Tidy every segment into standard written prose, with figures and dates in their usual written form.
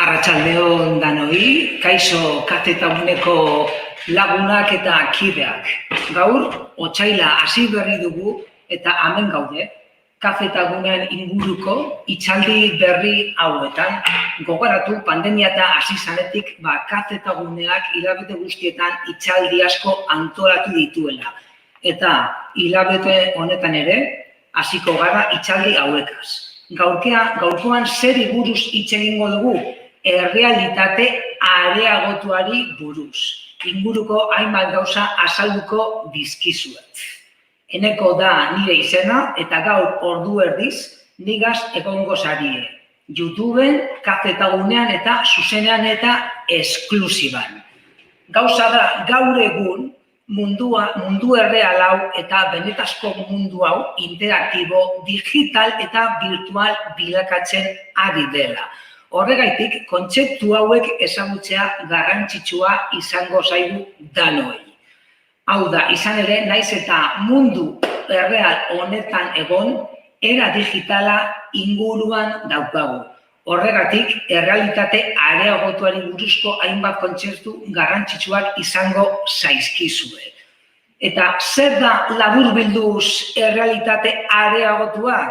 Arratsaldeon danoi, kaixo kazetaguneko lagunak eta kideak. Gaur, otsaila hasi berri dugu eta hemen gaude, kazetagunen inguruko hitzaldi berri hauetan. Gogoratu pandemia eta hasi zanetik, kazetaguneak hilabete guztietan hitzaldi asko antolatu dituela. Eta hilabete honetan ere, hasiko gara hitzaldi hauekaz. Gaurkoan zeri buruz hitz egingo dugu? Errealitate areagotuari buruz. Inguruko hainbat gauza azalduko dizkizuet. Eneko da nire izena eta gaur ordu erdiz nigaz egongo zarie. YouTubeen, kazetagunean eta zuzenean eta esklusiban. Gauza da gaur egun mundu erreal hau eta benetazko mundu hau interaktibo, digital eta virtual bilakatzen ari dela. Horregaitik, kontzeptu hauek ezagutzea garrantzitsua izango zaigu danoi. Hau da, izan ere, naiz eta mundu erreal honetan egon, era digitala inguruan daukagu. Horregatik, errealitate areagotuari buruzko hainbat kontzeptu garrantzitsuak izango zaizkizue. Eta zer da laburbilduz errealitate areagotua?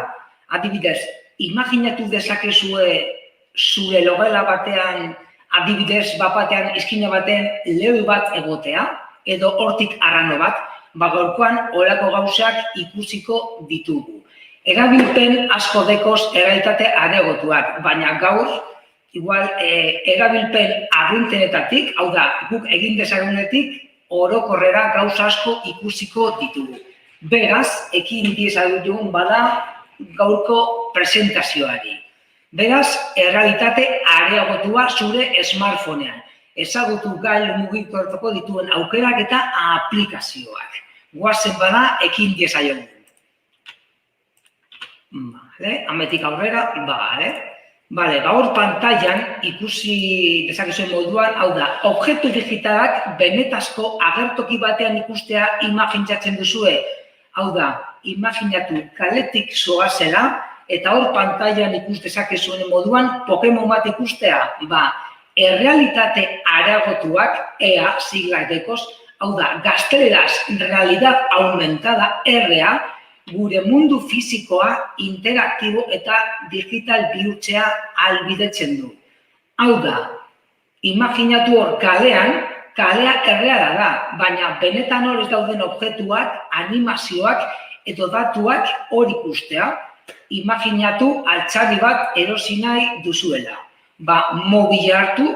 Adibidez, imaginatu dezakezue zure logela batean, adibidez batean, izkina baten lehu bat egotea, edo hortik arrano bat, gaurkoan horako gauzak ikusiko ditugu. Erabilpen asko dekoz errealitate areagotuak, baina gaur, igual, erabilpen arruntenetatik, hau da, guk egin dezagunetik, orokorrera gauza asko ikusiko ditugu. Beraz, ekin diezagutugun bada gaurko presentazioari. Beraz, errealitate areagotua zure smartphonean. Ezagutu gailu mugikortuko dituen aukerak eta aplikazioak. Goazen bada, ekin diezaiogun. Hametik aurrera, gaur pantailan ikusi dezakezuen moduan, hau da, objektu digitalak benetazko agertoki batean ikustea imaginatzen duzue. Hau da, imaginatu kaletik zoazela, eta hor pantailan ikus dezakezuen moduan Pokemon bat ikustea. Errealitate areagotuak, EA, siglak dekoz, hau da, gazteleraz realidad aumentada, RA, gure mundu fisikoa interaktibo eta digital bihurtzea ahalbidetzen du. Hau da, imaginatu hor kalea erreala da, baina benetan hor ez dauden objektuak, animazioak edo datuak hor ikustea. Imaginatu altxari bat erosi nahi duzuela. Mobila hartu,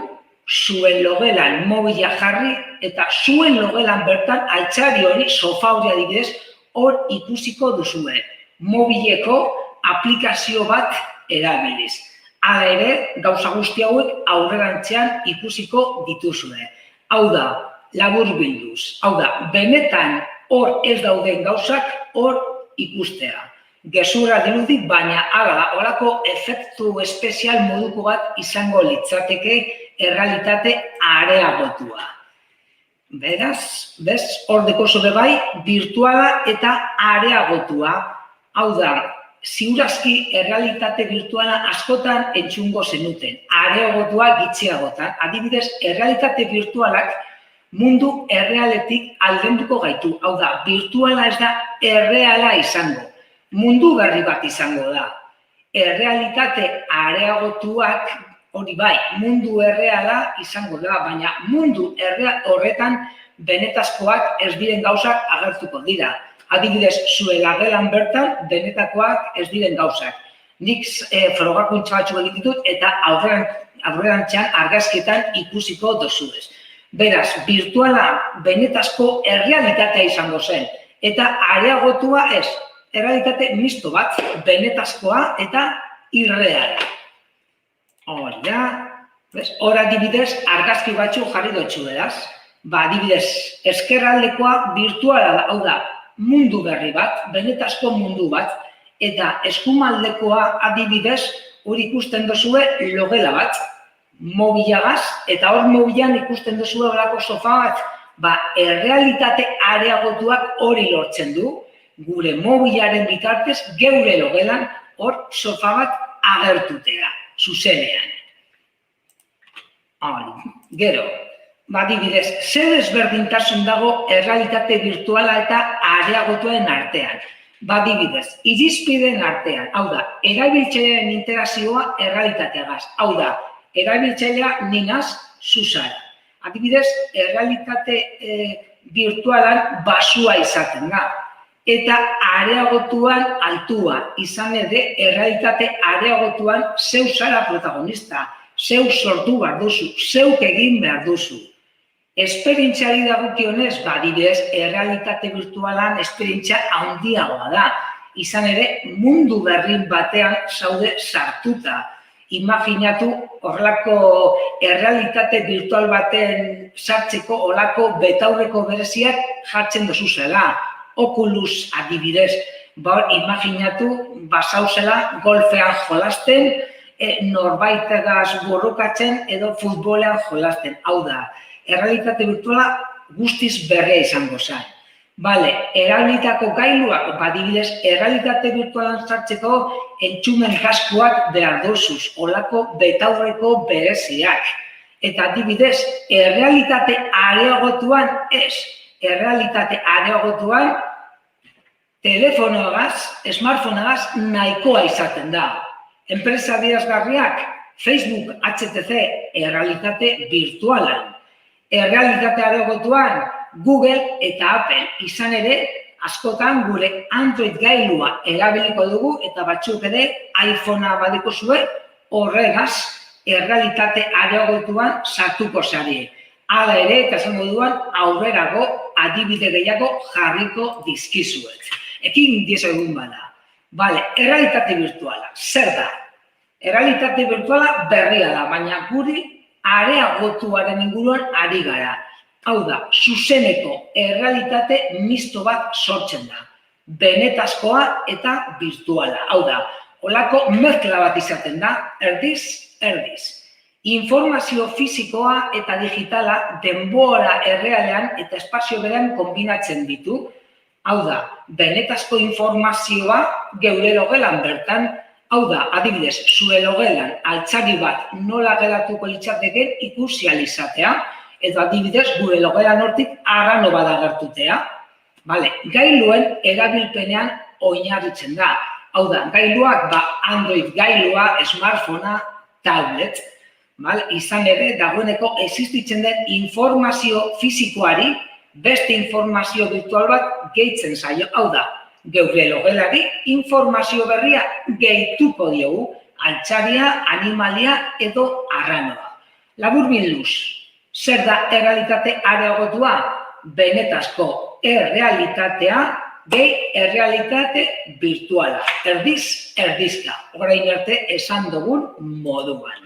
zuen logelan mobila jarri eta zuen logelan bertan altxari hori, sofa hori adibidez, hor ikusiko duzue. Mobileko aplikazio bat erabiliz. Hala ere, gauza guzti hauek aurrerantzean ikusiko dituzue. Hau da, laburbilduz. Hau da, benetan hor ez dauden gauzak hor ikustea. Gezurra dirudi, baina hala da, horako efektu espezial moduko bat izango litzateke errealitate areagotua. Beraz, hor dekozo bebai, virtuala eta areagotua. Hau da, ziurazki errealitate virtuala askotan entzungo zenuten, areagotua gitxiagotan. Adibidez, errealitate virtualak mundu errealetik aldenduko gaitu. Hau da, virtuala ez da erreala izango. Mundu berri bat izango da. Errealitate areagotuak, hori bai, mundu erreala izango da, baina mundu horretan benetazkoak ez diren gauzak agertuko dira. Adibidez, zure lagelan bertan benetakoak ez diren gauzak. Nik frogakuntza batzuk egin ditut eta aurrerantzean argazkietan ikusiko dozuez. Beraz, virtuala benetazko errealitatea izango zen, eta areagotua ez. Errealitate misto bat, benetazkoa eta irreala. Hori da, hor adibidez argazki batzuk jarri dutxu beraz. Adibidez, ezkerraldekoa virtuala da, hau da, mundu berri bat, benetazko mundu bat, eta eskumaldekoa adibidez hori ikusten duzue logela bat, mobilagaz, eta hor mobilan ikusten duzue horako sofa bat, errealitate areagotuak hori lortzen du, gure mobilaren bitartez, geure logelan, hor sofa bat agertutea, zuzenean. Gero, adibidez, zer ezberdintasun dago errealitate virtuala eta areagotuen artean. Adibidez, irizpideen artean, hau da, erabiltzailearen interakzioa errealitateagaz, hau da, erabiltzailea ninaz zuzara. Adibidez, errealitate virtualan basua izaten da. Eta areagotuan altua, izan ere, errealitate areagotuan zeu zara protagonista, zeu sortu behar duzu, zeuk egin behar duzu. Esperientziari dagokionez, adibidez, errealitate virtualan esperientzia handiagoa da. Izan ere, mundu berrin batean zaude sartuta. Imaginatu horrelako errealitate virtual baten sartzeko horrelako betaurreko bereziak jartzen duzu zela. Oculus adibidez, imaginatu basauzela golfean jolasten, norbaitegaz borrokatzen edo futbolean jolasten. Hau da, errealitate virtuala guztiz berria izango zen. Erabilitako gailuak, adibidez, errealitate virtualan sartzeko entzumen kaskuak behar duzuz, holako betaurreko bereziak. Eta adibidez, errealitate areagotuan ez. Errealitate areagotuan telefonoagaz, smartphoneagaz nahikoa izaten da. Enpresa adierazgarriak, Facebook, HTC, errealitate virtualan. Errealitate areagotuan, Google eta Apple izan ere, askotan gure Android gailua erabiliko dugu eta batzuk ere iPhonea badiko zuen horregaz errealitate areagotuan sartuko zari. Hala ere, eta esan moduan, aurrerago adibide gehiago jarriko dizkizuet. Ekin diezagun bada. Errealitate virtuala, zer da? Errealitate virtuala berria da, baina guri areagotuaren inguruan ari gara. Hau da, zuzeneko errealitate misto bat sortzen da. Benetazkoa eta virtuala. Hau da, holako mezkla bat izaten da, erdiz. Informazio fisikoa eta digitala denbora errealean eta espazio berean kombinatzen ditu. Hau da, benetazko informazioa geure logelan bertan, hau da, adibidez, zure logelan altzari bat nola geratuko litzateke ikusi ahal izatea, edo adibidez, gure logelan hortik arrano bat agertutea. Gailuen erabilpenean oinarritzen da. Hau da, gailuak, Android gailua, smartphonea, tablet, izan ere, dagoeneko existitzen den informazio fisikoari beste informazio virtual bat gehitzen zaio. Hau da, geure logelari informazio berria gehituko diogu, altzaria, animalia edo arranoa. Laburbilduz, zer da errealitate areagotua? Benetazko errealitatea gehi errealitate virtuala. Erdizka. Orain arte esan dugun moduan.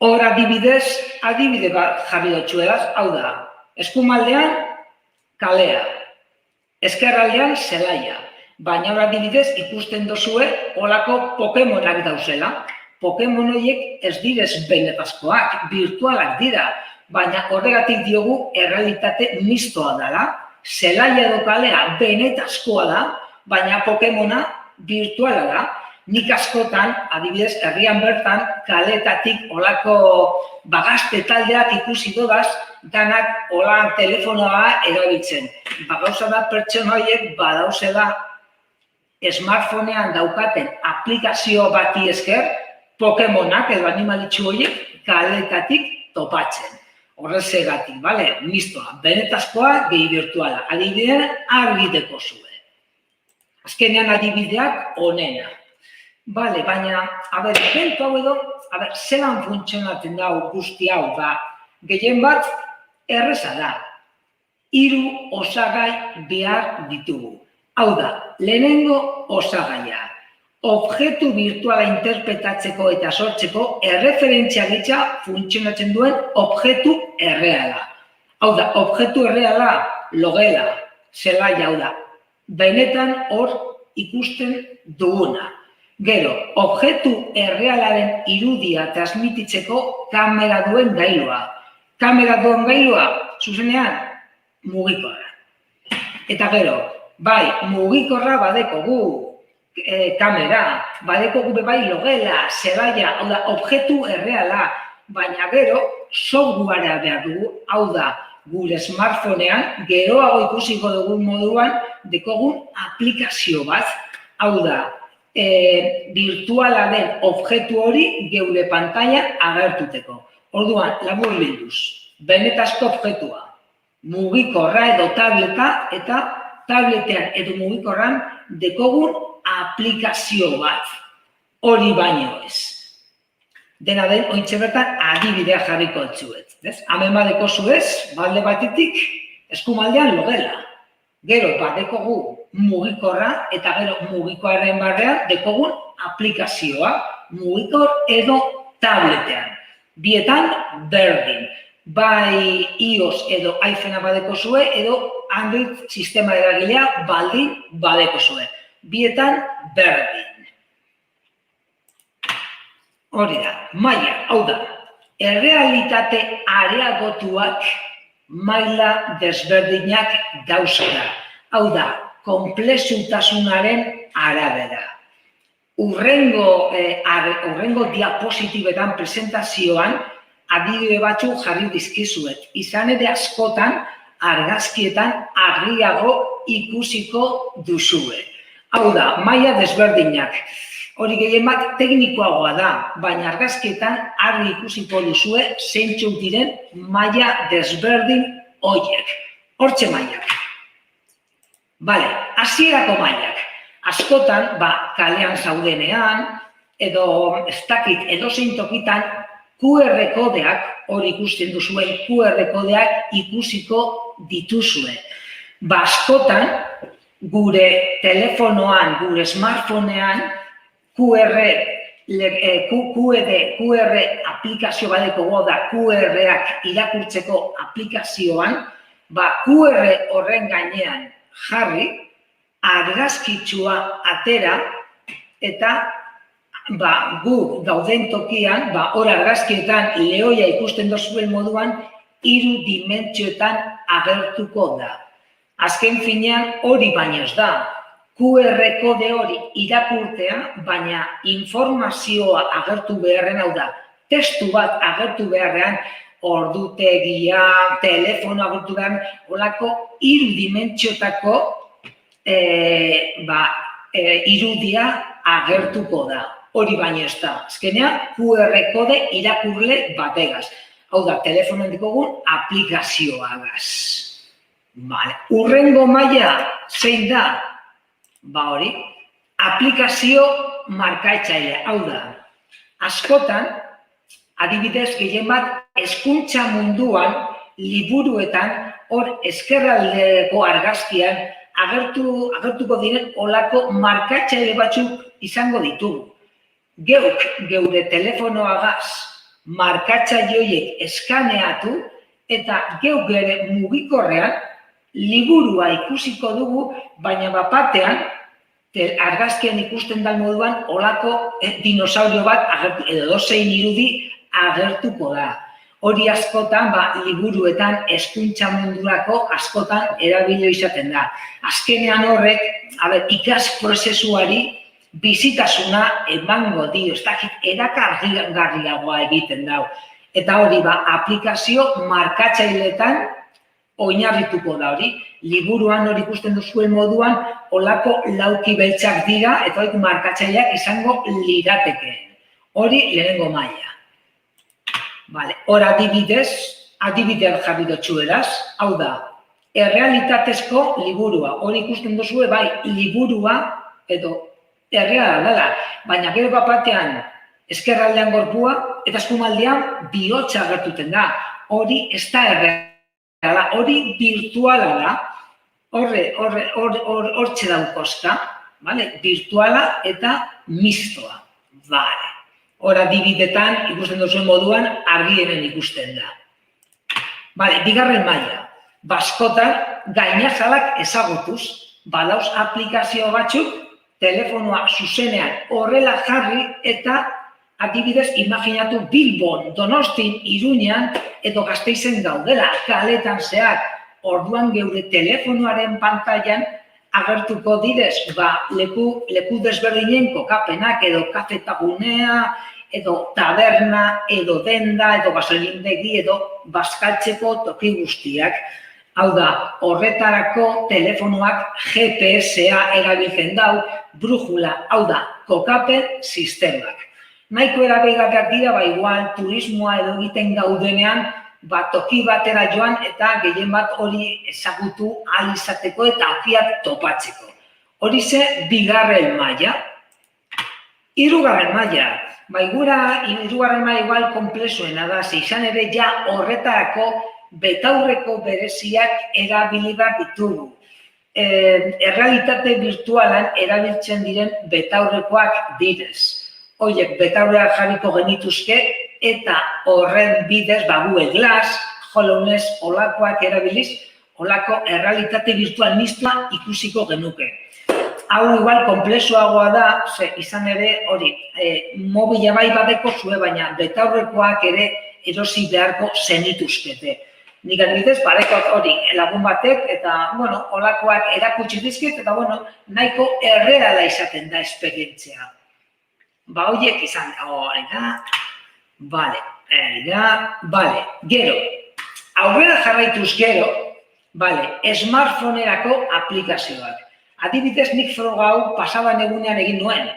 Hor adibide bat jarri dotzuelaz, hau da, eskumaldean kalea, ezkerraldean zelaia, baina hor adibidez ikusten dozue holako Pokemonak dauzela. Pokemon horiek ez direz benetazkoak, virtualak dira, baina horregatik diogu errealitate mistoa dela, zelaia edo kalea benetazkoa da, baina Pokemona virtuala da. Nik askotan, adibidez, herrian bertan, kaletatik olako bagazte taldeak ikusi dodaz, danak holan telefonoa erabiltzen. Gauza da pertsona horiek badauzela smartphonean daukaten aplikazio bati esker, Pokemonak edo animalitzu horiek kaletatik topatzen. Horrezegatik, mistoa, benetazkoa gehi virtuala. Adibidea argiteko zuen. Azkenean adibideak onena. Baina, bentu hau edo, zelan funtzionatzen da guzti hau, gehien bat erreza da. 3 osagai behar ditugu. Hau da, lehenengo osagaia. Objektu virtuala interpretatzeko eta sortzeko erreferentzia gitza funtzionatzen duen objektu erreala. Hau da, objektu erreala, logela, zelaia, hau da, benetan hor ikusten duguna. Gero, objektu errealaren irudia transmititzeko kamera duen gailua. Kamera duen gailua, zuzenean, mugikorra. Eta gero, mugikorra badekogu kamera, badekogu logela, zelaia, hau da, objektu erreala, baina gero softwarea behar dugu, hau da, gure smartphonean, geroago ikusiko dugun moduan, dekogun aplikazio bat, hau da, virtuala den objektu hori geure pantailan agertuteko. Orduan, labur bilduz, benetazko objektua, mugikorra edo tableta, eta tabletean edo mugikorran dekogun aplikazio bat, hori baino ez. Dena den, ointxe bertan, adibidea jarriko etzuet. Hemen badeko zuez, balde batetik, eskumaldean logela. Gero, badekogu mugikorra, eta gero mugikoaren barrean, dekogun aplikazioa, mugikor edo tabletean. Bietan, berdin. Bai iOS edo iPhonea badeko zue, edo Android sistema eragilea baldin badeko zue. Bietan, berdin. Hori da, maila, hau da, errealitate areagotuak maila desberdinak dauzka. Hau da, konplexutasunaren arabera. Urrengo diapositibetan presentazioan adibide batzuk jarri dizkizuet. Izan ere askotan argazkietan argiago ikusiko duzue. Hau da, maila desberdinak. Hori gehien bat teknikoagoa da, baina argazkietan argi ikusiko duzue zeintzuk diren maila desberdin horiek. Hortxe mailak. Bale, hasierako mailak. Askotan, kalean zaudenean, edo ez dakit, edozein tokitan QR kodeak, hori ikusten duzuen QR kodeak ikusiko dituzue. Askotan, gure telefonoan, gure smartphonean, QR aplikazio badeko da QR-ak irakurtzeko aplikazioan, QR horren gainean jarri, argazkitsua atera, eta gu gauden tokian, hor argazkietan lehoia ikusten dozuen moduan, 3 dimentsioetan agertuko da. Azken finean hori baino ez da. QR kode hori irakurtea, baina informazioa agertu beharren, hau da, testu bat agertu beharrean, ordutegia, telefono agertu beharren, holako 3 dimentsiotako irudia agertuko da. Hori baino ez da. Azkenean, QR kode irakurle bategaz. Hau da, telefonoan dikogun aplikazioagaz. Urrengo maila zein da? Hori, aplikazio markaitzailea, hau da, askotan, adibidez gehien bat, hezkuntza munduan, liburuetan, hor ezkerraldeko argazkian, agertuko diren olako markaitzaile batzuk izango ditugu. Geuk, geure telefonoagaz, markatzaile horiek eskaneatu, eta geuk gere mugikorrean, liburua ikusiko dugu, baina bapatean, argazkian ikusten da moduan, olako dinosaurio bat, edo dozein irudi agertuko da. Hori askotan, liburuetan, hezkuntza mundurako askotan erabili izaten da. Azkenean horrek, ikas prozesuari bizitasuna emango dio, ez dakit, erakargarriagoa egiten dau. Eta hori, aplikazio markatzailetan oinarrituko da hori. Liburuan hori ikusten duzuen moduan, olako lauki beltzak dira, eta hori markatzaileak izango lirateke. Hori lehenengo maila. Hor adibideak jarri dutxu eraz, hau da, errealitatezko liburua. Hori ikusten duzue, liburua, edo erreala dela, baina gero bapatean ezkerraldean gorpua, eta eskumaldean bihotza agertuten da. Hori ez da erreala. Hori virtuala da, hortxe daukozka, virtuala eta mistoa. Hor adibidetan ikusten duzuen moduan argienen ikusten da. Bigarren maila, askotan gainazalak ezagutuz, badauz aplikazio batzuk, telefonoa zuzenean horrela jarri eta adibidez, imaginatu Bilbon, Donostin, Iruñan, edo Gasteizen gaudela, kaletan zehar, orduan geure telefonoaren pantailan agertuko direz, leku desberdinen kokapenak edo kafetagunea, edo taberna, edo denda, edo gasolindegi, edo bazkaltzeko toki guztiak. Hau da, horretarako telefonoak GPS-a erabiltzen dau, brújula, hau da, kokapen sistemak. Nahiko erabilgarriak dira, igual turismoa edo egiten gaudenean, toki batera joan eta gehien bat hori ezagutu ahal izateko eta aukiak topatzeko. Horixe bigarren maila. Hirugarren maila. Hirugarren maila igual konplexuena da, izan ere ja horretarako betaurreko bereziak erabili behar ditugu. Errealitate virtualan erabiltzen diren betaurrekoak direz. Horiek betaurreak jarriko genituzke eta horren bidez, Google Glass, HoloLens, olakoak erabiliz, olako errealitate virtual mistua ikusiko genuke. Hau igual komplexuagoa da, izan ere hori, mobila bai badeko zue, baina betaurrekoak ere erosi beharko zenituzkete. Nik adibidez, badekot hori lagun batek eta, olakoak erakutsi dizkit eta, nahiko erreala izaten da esperientzia. Horiek izan da, gero, aurrera jarraituz gero, smartphonerako aplikazioak. Adibidez, nik froga hau pasaban egunean egin nuen.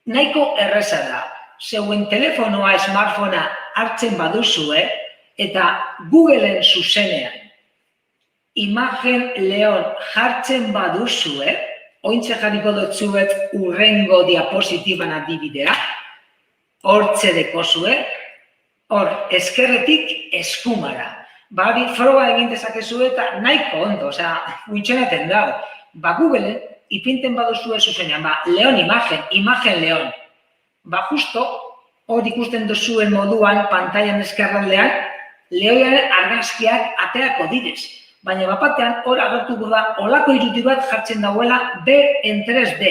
Nahiko erreza da, zeuen telefonoa, smartphonea hartzen baduzue, eta Googleen zuzenean imagen leon jartzen baduzue, ointxe jarriko dutzuet urrengo diapositiban adibidea, hortze dekozue, hor, eskerretik eskumara. Hori froga egin dezakezue eta nahiko ondo, funtzionatzen dago. Googleen ipinten baduzue zuzenean, leon imagen leon. Justo, hor ikusten duzuen moduan, pantailan eskerraldean, lehoiaren argazkiak ateako direz. Baina bapatean hor agertuko da olako irudi bat jartzen dauela ber en 3D,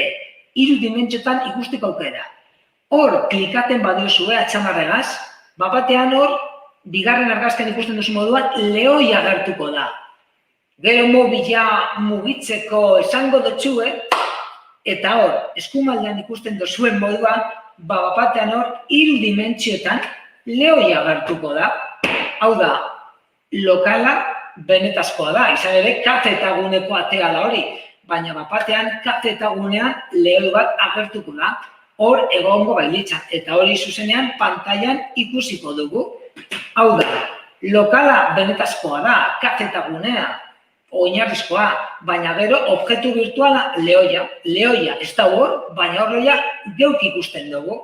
hiru dimentsiotan ikusteko aukera. Hor klikaten badiozue atxamarregaz, bapatean hor bigarren argazkian ikusten duzu moduan lehoia agertuko da. Gero mobila mugitzeko esango dutxue, eta hor eskumaldean ikusten duzuen moduan, bapatean hor hiru dimentsiotan lehoia agertuko da. Hau da, lokala benetazkoa da, izan ere kafetaguneko atea da hori, baina bapatean kafetagunean lehoi bat agertuko da, hor egongo bailitzan, eta hori zuzenean pantailan ikusiko dugu. Hau da, lokala benetazkoa da, kafetagunea, oinarrizkoa, baina gero objektu virtuala lehoia, ez da hor, baina horreia geuk ikusten dugu.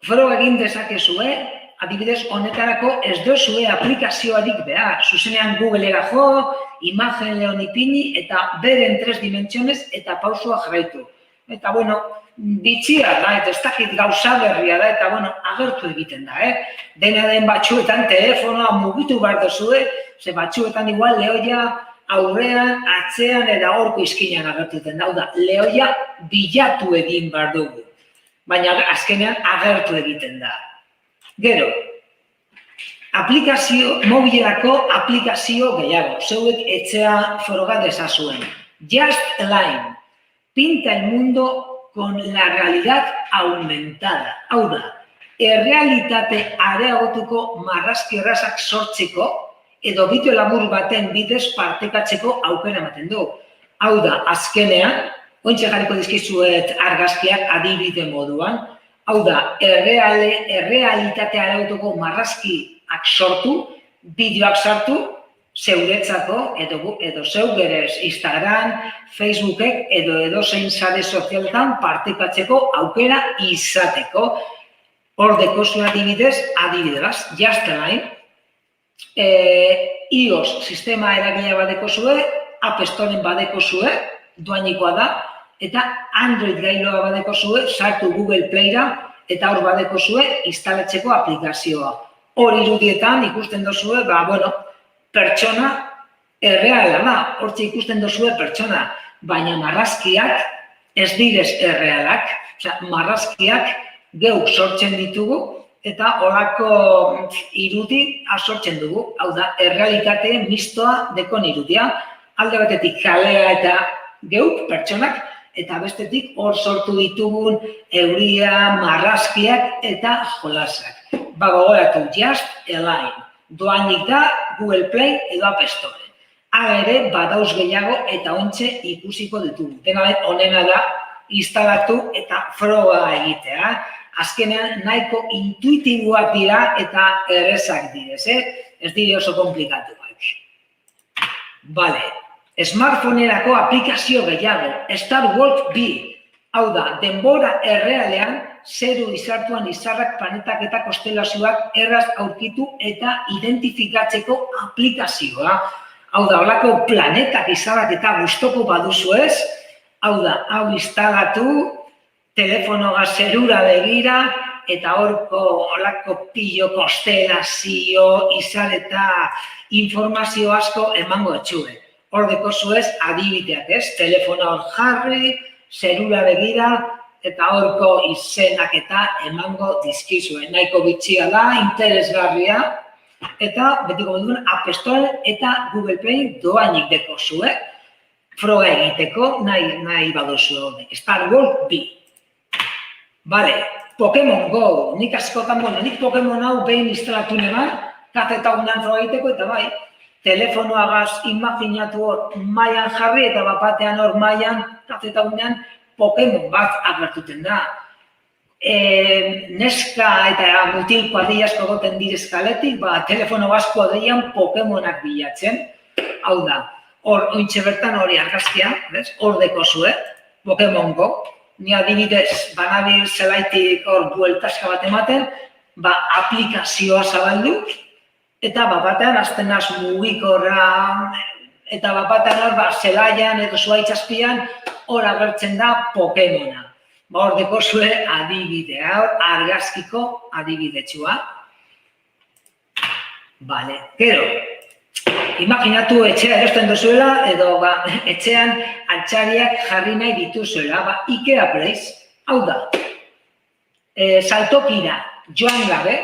Froga egin dezakezue, adibidez, honetarako ez duzue aplikazioarik behar. Zuzenean Googlera jo, imagen leon ipini eta beren 3 dimentsionez eta pausua jarraitu. Eta, bitxia da, eta ez dakit gauza berria da, eta, agertu egiten da, Dena den batzuetan telefonoa mugitu behar duzue, ze batzuetan igual lehoia aurrean, atzean eta horko izkinan agertuten da. Hau da, lehoia bilatu egin behar dugu, baina azkenean agertu egiten da. Gero, mobilerako aplikazio gehiago, zeuek etxea froga dezazuen. Just Line, pinta el mundo con la realidad aumentada. Hau da, errealitate areagotuko marrazki errazak sortzeko edo bideo labur baten bidez partekatzeko aukera ematen du. Hau da, azkenean, ointxe jarriko dizkizuet argazkiak adibide moduan, hau da, errealitatea areagotuko marrazkiak sortu, bideoak sartu, zeuretzako, edo zeu berez Instagram, Facebookek, edo zein sare sozialetan partekatzeko aukera izateko. Hor dekozue adibidez, Just Line, iOS sistema eragilea badekozue, App Storeen badekozue, doainikoa da, eta Android gailoa badekozue, sartu Google Playra, eta hor badekozue instalatzeko aplikazioa. Hor irudietan ikusten dozue, pertsona erreala da, hortxe ikusten dozue pertsona, baina marrazkiak ez direz errealak, marrazkiak geuk sortzen ditugu, eta horako irudi sortzen dugu. Hau da, errealitate mistoa dekon irudia, alde batetik kalea eta geuk pertsonak, eta bestetik hor sortu ditugun euria, marrazkiak eta jolasak. Gogoratu, Just a Line. Doainik da Google Play edo App Store. Hala ere, badauz gehiago eta ontxe ikusiko ditugu. Dena honena da, instalatu eta froga egitea. Azkenean nahiko intuitiboak dira eta errezak direz, ez dire oso komplikatuak. Bale, smartphonerako aplikazio gehiago, Star Walk 2, hau da, denbora errealean, zeru izartuan izarrak, planetak eta konstelazioak erraz aurkitu eta identifikatzeko aplikazioa. Hau da, holako planetak izarrak eta gustoko baduzu ez, hau da, hau instalatu, telefonoa zerura begira, eta horko holako pilo, konstelazio, izar eta informazio asko emango etxue. Hor dekozu ez, adibideak ez, telefonoa hor jarri, zerura begira, eta horko izenak eta emango dizkizue. Nahiko bitxia da, interesgarria, eta betiko moduen App Store eta Google Play doainik dekozu, froga egiteko nahi baduzu. Star Walk 2. Bale, Pokemon Go, nik askotan, nik Pokemon hau behin instalatu neban, kazeta unean froga egiteko, eta bai, telefonoagaz imaginatu hor mailan jarri, eta bapatean hor mailan, kazeta unean, Pokemon bat agertuten da. Neska eta mutil kuadrilla asko goten direzkaletik, telefono gaz kuadrillan Pokemonak bilatzen. Hau da, hor ointxe bertan hori argazkia, hor dekozu, Pokemon Go. Ni adibidez, banabil zelaitik hor bueltaska bat ematen, aplikazioa zabaldu, eta batean azten naz mugikorra, eta batean hor zelaian edo zuaitzazpian hor agertzen da Pokemona. Hor dekozue adibidea, hor argazkiko adibidetsua. Bale, gero, imaginatu etxea erosten duzuela, edo etxean altxariak jarri nahi dituzuela, IKEA Place, hau da, saltokira joan gabe,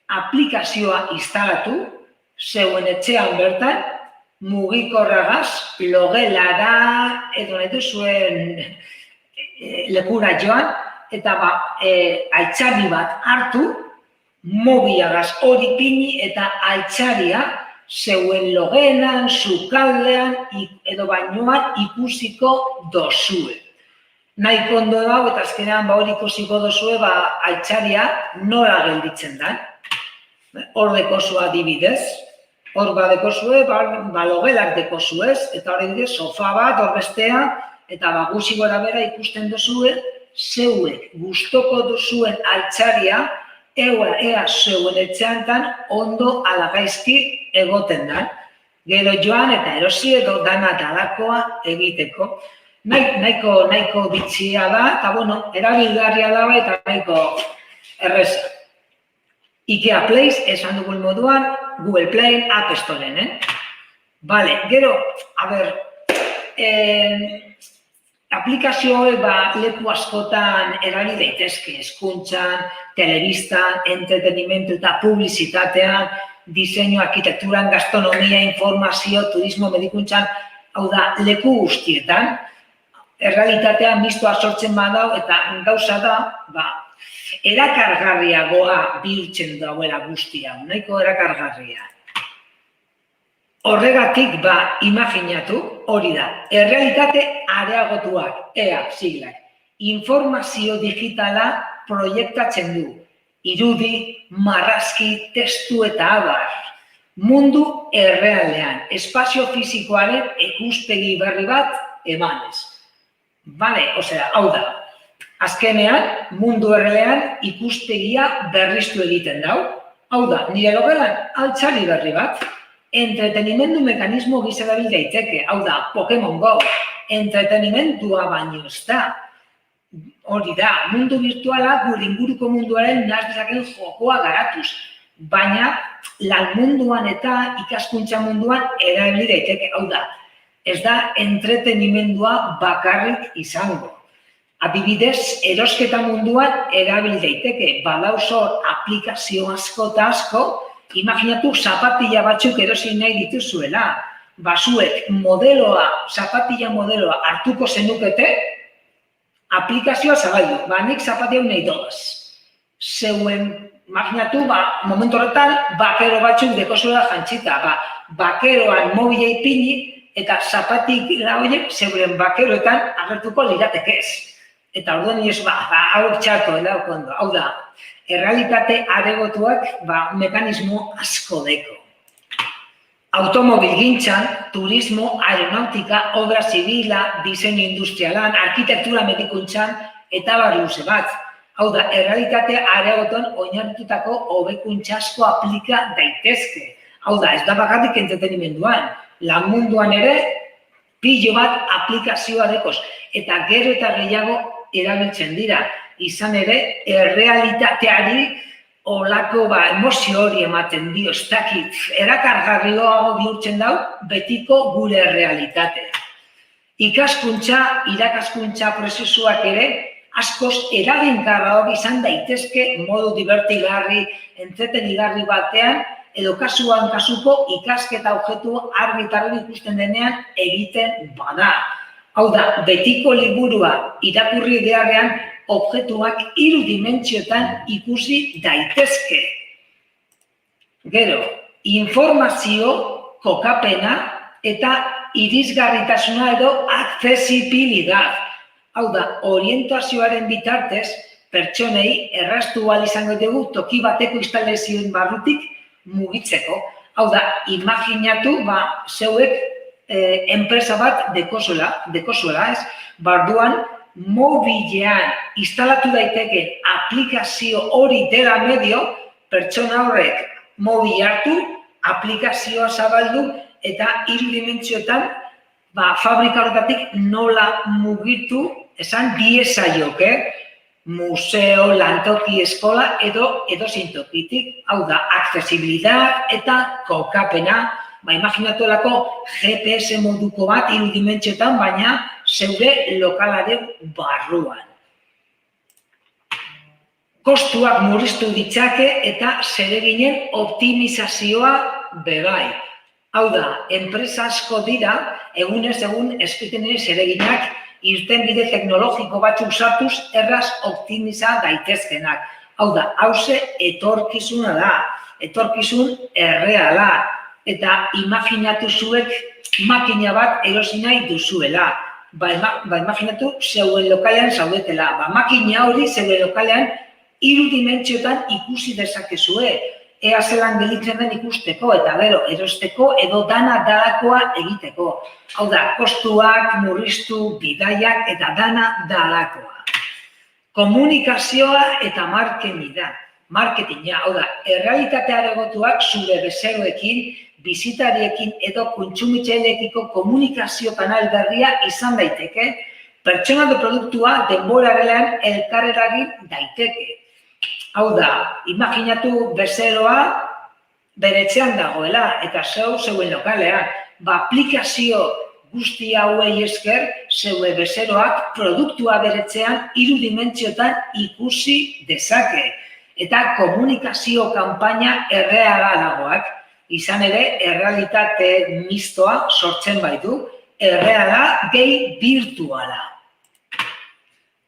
aplikazioa instalatu, zeuen etxean bertan, mugikorragaz, logelara, edo nahi duzuen lekura joan, eta altxari bat hartu, mobilagaz hori pini eta altxaria zeuen logenan, sukaldean, edo bainoan ikusiko dozue. Nahiko ondo dago eta azkenean hori ikusiko dozue altxaria nora gelditzen da. Hor dekozu adibidez, hor dekozue, logelak dekozuez, eta hori dide sofa bat, hor bestea, eta guzi gora bera ikusten dozue, zeuek gustoko duzuen altxaria, ea zeuen etxeantan ondo alagaizki egoten da. Gero joan eta erosi edo dana dalakoa egiteko. Nahiko bitxia da, eta erabilgarria da eta nahiko erreza. IKEA Place, esan dugun moduan, Google Play, App Storeen. Bale, gero, aplikazioa leku askotan erabil daitezke, hezkuntzan, telebistan, entretenimentu eta publizitatean, diseinu, arkitekturan, gastronomia, informazio, turismo, medikuntzan, hau da, leku guztietan, errealitatean mistoa sortzen badau eta gauza da, erakargarriagoa bihurtzen dauela guztia, nahiko erakargarria. Horregatik, imaginatu, hori da, errealitate areagotuak, siglak, informazio digitala proiektatzen du, irudi, marrazki, testu eta abar, mundu errealean, espazio fisikoaren ikuspegi berri bat emanez. Bale, hau da, azkenean, mundu errealean ikuspegia berriztu egiten dau. Hau da, nire logelan altxari berri bat, entretenimendu mekanismo gisa erabil daiteke, hau da, Pokemon Go, entretenimendua baino ez da. Hori da, mundu virtuala gure inguruko munduaren nahaz dezaken jokoa garatuz, baina lan munduan eta ikaskuntza munduan erabil daiteke, hau da, ez da entretenimendua bakarrik izango. Adibidez, erosketa munduan erabil daiteke, badauzor aplikazio asko eta asko, imaginatu zapatilla batzuk erosi nahi dituzuela, zuek zapatilla modeloa hartuko zenukete, aplikazioa zabaldu, nik zapateu nahi doaz. Zeuen, imaginatu, momentu horretan, bakero batzuk dekozuela jantzita, bakeroan mobila ipini, eta zapatik horiek zeuren bakeroetan agertuko liratekez. Eta orduan nioz, hau txarto, hau da, errealitate aregotuak mekanismo asko deko. Automobilgintzan, turismo, aeronautika, obra zibila, diseinu industrialan, arkitektura medikuntzan, eta luze bat. Hau da, errealitate areagotuan oinarritutako hobekuntza asko aplika daitezke. Hau da, ez da bakarrik entretenimenduan. Lan munduan ere, pilo bat aplikazioa dekoz. Eta gero eta gehiago erabiltzen dira. Izan ere, errealitateari olako emozio hori ematen dio, ez dakit, erakargarrioago bihurtzen dau, betiko gure errealitatea. Ikaskuntza, irakaskuntza prozesuak ere, askoz eragingarrago izan daitezke modu divertigarri, entretenigarri batean, edo kasuan kasuko ikasketa objektu argi ikusten denean egiten bada. Hau da, betiko liburua irakurri beharrean, objektuak 3 dimentsioetan ikusi daitezke. Gero, informazio, kokapena eta irisgarritasuna edo aksesibilidad. Hau da, orientazioaren bitartez, pertsonei erraztu ahal izango dugu toki bateko instalazioen barrutik mugitzeko. Hau da, imaginatu, zeuek enpresa bat dekozuela, ez? Barduan, mobilean instalatu daiteke aplikazio hori dela medio, pertsona horrek mobil hartu, aplikazioa zabaldu eta 3 dimentsioetan fabrika horretatik nola mugitu esan diezaioke, museo, lantoki, eskola edo zintokitik. Hau da, aksesibilidad eta kokapena. Imaginatuelako GPS moduko bat 3 dimentsioetan, baina zeure lokalaren barruan. Kostuak murriztu ditzake eta zereginen optimizazioa bebai. Hau da, enpresa asko dira, egunez egun eskuten ere zereginak irtenbide teknologiko batzuk sartuz erraz optimiza daitezkenak. Hau da, hauze etorkizuna da, etorkizun erreala. Eta imaginatu zuek makina bat erosi nahi duzuela. Imaginatu zeuen lokalean zaudetela. Makina hori zeuen lokalean 3 dimentsioetan ikusi dezakezue. Ea zelan gelditzen den ikusteko eta gero erosteko edo dana dalakoa egiteko. Hau da, kostuak, murriztu, bidaiak eta dana dalakoa. Komunikazioa eta marketinga. Hau da, errealitatea aregotuak zure bezeroekin, bizitariekin edo kontsumitzaileekiko komunikazio kanal berria izan daiteke, pertsona edo produktua denbora berean elkarreragin daiteke. Hau da, imaginatu bezeroa beretzean dagoela eta zeuen lokalean. Aplikazio guzti hauei esker, zeue bezeroak produktua beretzean 3 dimentsioetan ikusi dezake. Eta komunikazio kanpaina erreala dagoak. Izan ere, errealitate mistoa sortzen baitu, erreala gehi virtuala.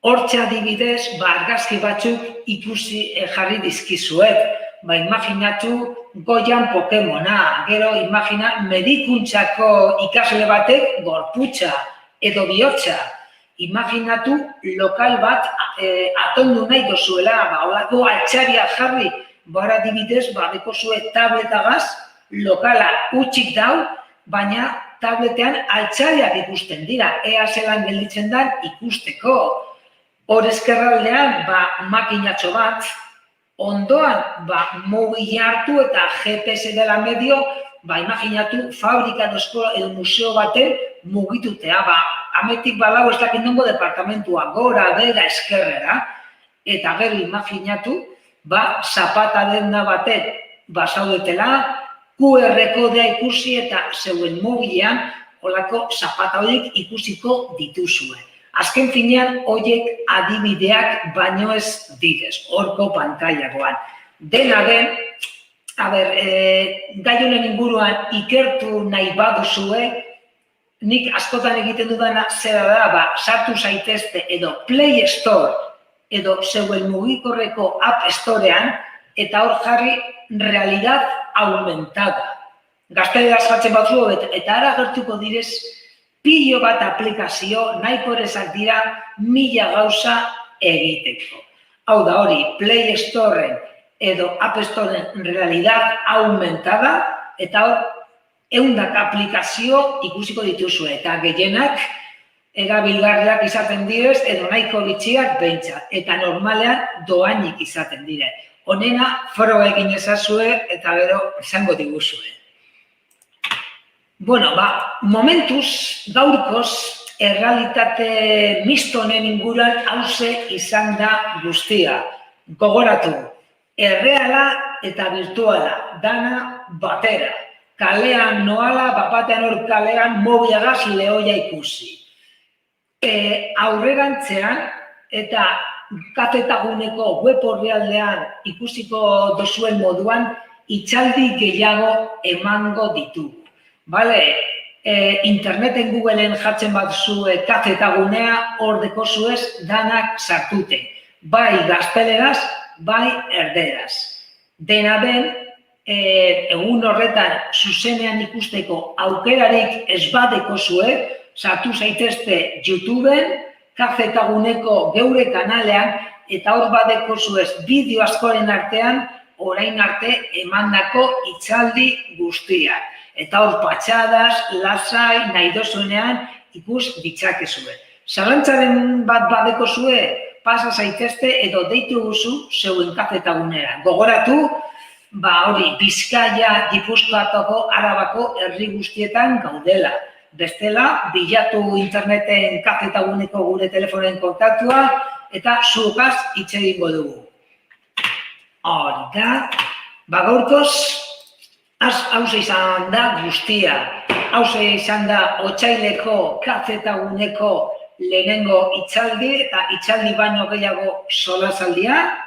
Hortxe adibidez, argazki batzuk ikusi jarri dizkizuet. Imaginatu goian Pokemona, gero imagina medikuntzako ikasle batek gorputza edo bihotza. Imaginatu lokal bat atondu nahi dozuela, holako altxaria jarri, adibidez, dekozue tabletagaz, lokala utxik dau, baina tabletean altxariak ikusten dira, ea zelan gelditzen den ikusteko. Hor ezkerraldean, makinatxo bat, ondoan, mobila hartu eta GPS dela medio, imaginatu fabrika edo museo baten mugitutea, ametik balau ez dakit nongo departamentua, gora, bera, eskerrera, eta gero imaginatu, zapata denda baten zaudetela, QR kodea ikusi eta zeuen mobilean holako zapata horiek ikusiko dituzue. Azken finean, horiek adibideak baino ez direz, horko pantailagoan. Dena den, gai honen inguruan ikertu nahi baduzue, nik askotan egiten dudana zera da, sartu zaitezte edo Play Store edo zeuen mugikorreko App Storean eta hor jarri realidad aumentada. Gazteleraz jartzen batzu eta ara agertuko direz pilo bat aplikazio nahiko erezak dira 1000 gauza egiteko. Hau da hori, Play Storeen edo App Storeen realidad aumentada eta hor 100 aplikazio ikusiko dituzue eta gehienak erabilgarriak izaten direz edo nahiko bitxiak behintzat eta normalean doainik izaten dire. Honena froga egin ezazue eta gero esango diguzue. Bueno, momentuz, gaurkoz, errealitate misto honen inguruan hauze izan da guztia. Gogoratu, erreala eta virtuala, dana batera. Kalean noala, bapatean hor kalean mobiagaz lehoia ikusi. Aurrerantzean eta kafetaguneko web orrialdean ikusiko dozuen moduan itxaldi gehiago emango ditugu. Interneten Googleen jartzen bat zue kafetagunea hor dekozuez danak sartute. Bai gazteleraz, bai erderaz. Dena den, egun horretan zuzenean ikusteko aukerarik ez badekozue, sartu zaitezte YouTubeen, kafetaguneko geure kanalean, eta hor badekozuez bideo askoren artean, orain arte emandako itzaldi guztiak. Eta hor patxadas, lasai, nahi dozuenean ikus ditzakezue. Zalantzaren bat badekozue, pasa zaitezte edo deitu guzu zeuen kafetagunera. Gogoratu, hori, Bizkaia, Gipuzkoako, Arabako herri guztietan gaudela. Bestela, bilatu interneten kafetaguneko gure telefonen kontaktua eta zuokaz hitz egingo dugu. Hori da, gaurkoz, hauze izan da guztia. Hauze izan da otsaileko kafetaguneko lehenengo itzaldi eta itzaldi baino gehiago solasaldia.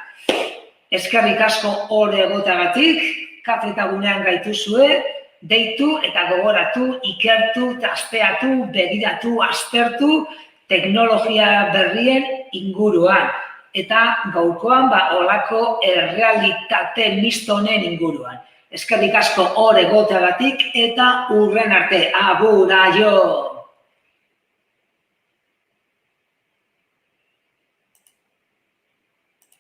Eskerrik asko hor egotagatik, kafetagunean gaituzue, deitu eta gogoratu, ikertu, trasteatu, begiratu, aztertu teknologia berrien inguruan. Eta gaurkoan olako errealitate misto honen inguruan. Eskerrik asko hor egoteagatik eta hurren arte. Agur, aio!